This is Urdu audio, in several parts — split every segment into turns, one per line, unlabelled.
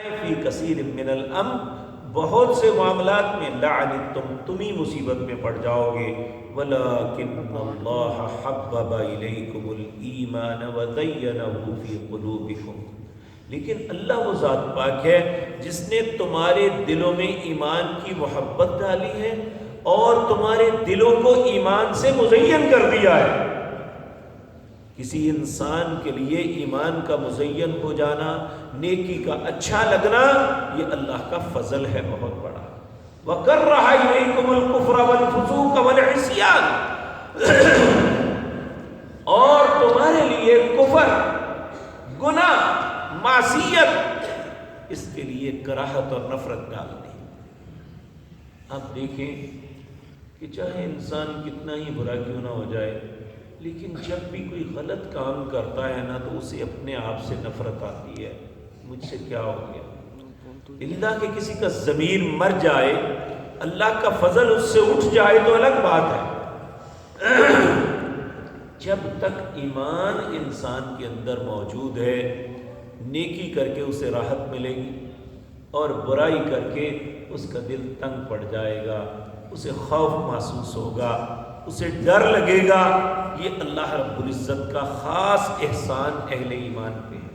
فی کثیر من الامر، بہت سے معاملات میں لعنتم، تم ہی مصیبت میں پڑ جاؤ گے، ولکن اللہ حبب الیکم الایمان وزینہ فی قلوبکم، لیکن اللہ وہ ذات پاک ہے جس نے تمہارے دلوں میں ایمان کی محبت ڈالی ہے اور تمہارے دلوں کو ایمان سے مزین کر دیا ہے۔ کسی انسان کے لیے ایمان کا مزین ہو جانا، نیکی کا اچھا لگنا، یہ اللہ کا فضل ہے بہت بڑا۔ وَكَرَّهَ إِلَيْكُمُ الْكُفْرَ وَالْفُسُوقَ وَالْعِصْيَانَ، اور تمہارے لیے کفر، گناہ، معصیت، اس کے لیے کراہت اور نفرت ڈال دی۔ اب دیکھیں کہ چاہے انسان کتنا ہی برا کیوں نہ ہو جائے، لیکن جب بھی کوئی غلط کام کرتا ہے نا تو اسے اپنے آپ سے نفرت آتی ہے، مجھ سے کیا ہو گیا۔ اللہ کہ کسی کا ضمیر مر جائے، اللہ کا فضل اس سے اٹھ جائے تو الگ بات ہے۔ جب تک ایمان انسان کے اندر موجود ہے، نیکی کر کے اسے راحت ملے گی اور برائی کر کے اس کا دل تنگ پڑ جائے گا، اسے خوف محسوس ہوگا، اسے ڈر لگے گا۔ یہ اللہ رب العزت کا خاص احسان اہل ایمان پہ ہے۔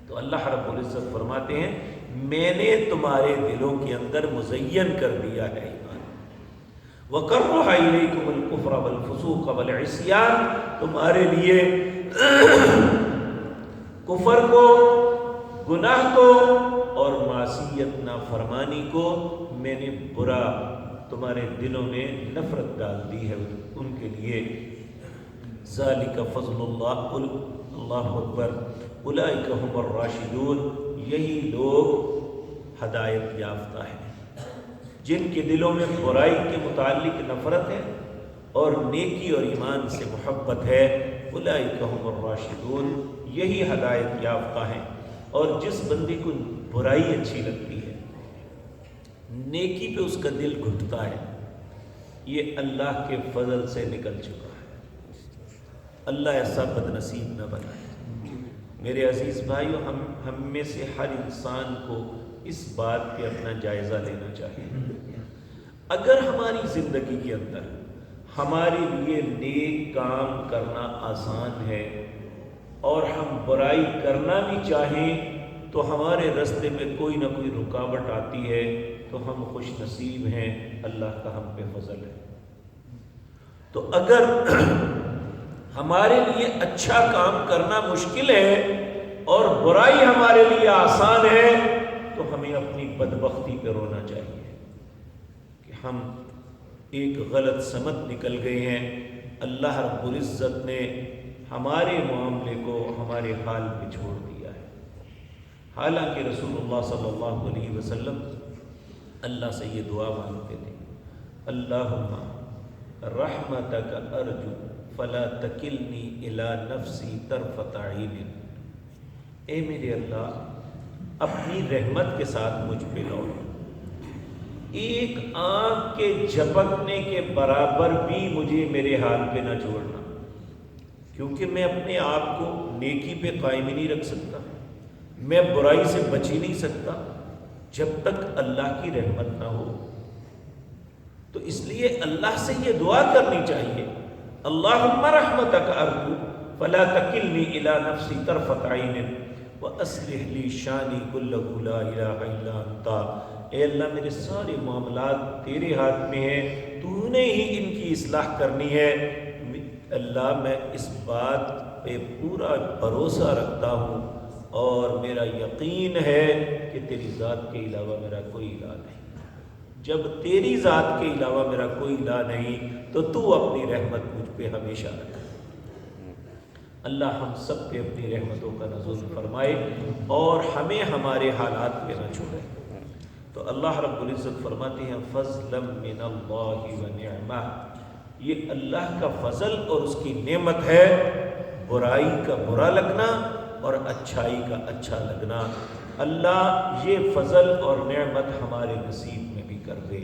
تو اللہ رب العزت فرماتے ہیں میں نے تمہارے دلوں کے اندر مزین کر دیا ہے ایمان۔ وَكَرَّهَ إِلَيْكُمُ الْكُفْرَ وَالْفُسُوقَ وَالْعِصْيَانَ، تمہارے لیے کفر کو، گناہ کو اور معصیت نافرمانی کو میں نے برا، تمہارے دلوں میں نفرت ڈال دی ہے ان کے لیے۔ ذالک فضل اللہ، اللہ اکبر، اولئک هم الراشدون، یہی لوگ ہدایت یافتہ ہیں جن کے دلوں میں برائی کے متعلق نفرت ہے اور نیکی اور ایمان سے محبت ہے۔ اولئک هم الراشدون، یہی ہدایت یافتہ ہیں۔ اور جس بندے کو برائی اچھی لگتی ہے، نیکی پہ اس کا دل گھٹتا ہے، یہ اللہ کے فضل سے نکل چکا ہے۔ اللہ ایسا بد نصیب نہ بنائے۔ میرے عزیز بھائیو، ہم میں سے ہر انسان کو اس بات پہ اپنا جائزہ لینا چاہیے۔ اگر ہماری زندگی کے اندر ہمارے لیے نیک کام کرنا آسان ہے اور ہم برائی کرنا بھی چاہیں تو ہمارے راستے میں کوئی نہ کوئی رکاوٹ آتی ہے تو ہم خوش نصیب ہیں، اللہ کا ہم پہ فضل ہے۔ تو اگر ہمارے لیے اچھا کام کرنا مشکل ہے اور برائی ہمارے لیے آسان ہے تو ہمیں اپنی بدبختی پہ رونا چاہیے کہ ہم ایک غلط سمت نکل گئے ہیں۔ اللہ رب العزت نے ہمارے معاملے کو ہمارے حال پہ چھوڑ دیا ہے۔ حالانکہ رسول اللہ صلی اللہ علیہ وسلم اللہ سے یہ دعا مانگتے تھے، اللہم رحمتک ارجو فلا تکلنی الی نفسی طرفۃ عین، اے میرے اللہ اپنی رحمت کے ساتھ مجھ پہ لوٹ، ایک آنکھ کے جھپکنے کے برابر بھی مجھے میرے حال پہ نہ چھوڑنا، کیونکہ میں اپنے آپ کو نیکی پہ قائم ہی نہیں رکھ سکتا، میں برائی سے بچ ہی نہیں سکتا جب تک اللہ کی رحمت نہ ہو۔ تو اس لیے اللہ سے یہ دعا کرنی چاہیے، اللہم رحمتک ارجو فلا تکلنی الی نفسی طرفۃ عین واصلح لی شانی کلہ لا الہ الا انت، اے اللہ میرے سارے معاملات تیرے ہاتھ میں ہیں، تو نے ہی ان کی اصلاح کرنی ہے۔ اللہ میں اس بات پہ پورا بھروسہ رکھتا ہوں اور میرا یقین ہے کہ تیری ذات کے علاوہ میرا کوئی الہ نہیں، جب تیری ذات کے علاوہ میرا کوئی الہ نہیں تو تو اپنی رحمت مجھ پہ ہمیشہ رکھ۔ اللہ ہم سب پہ اپنی رحمتوں کا نزول فرمائے اور ہمیں ہمارے حالات پہ نہ چھوڑے۔ تو اللہ رب العزت فرماتے ہیں فضلا من اللہ ونعمہ، یہ اللہ کا فضل اور اس کی نعمت ہے، برائی کا برا لگنا اور اچھائی کا اچھا لگنا۔ اللہ یہ فضل اور نعمت ہمارے نصیب میں بھی کر دے۔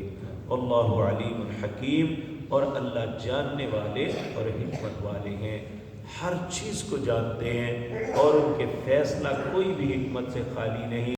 اللہ علیم الحکیم، اور اللہ جاننے والے اور حکمت والے ہیں، ہر چیز کو جانتے ہیں اور ان کے فیصلہ کوئی بھی حکمت سے خالی نہیں۔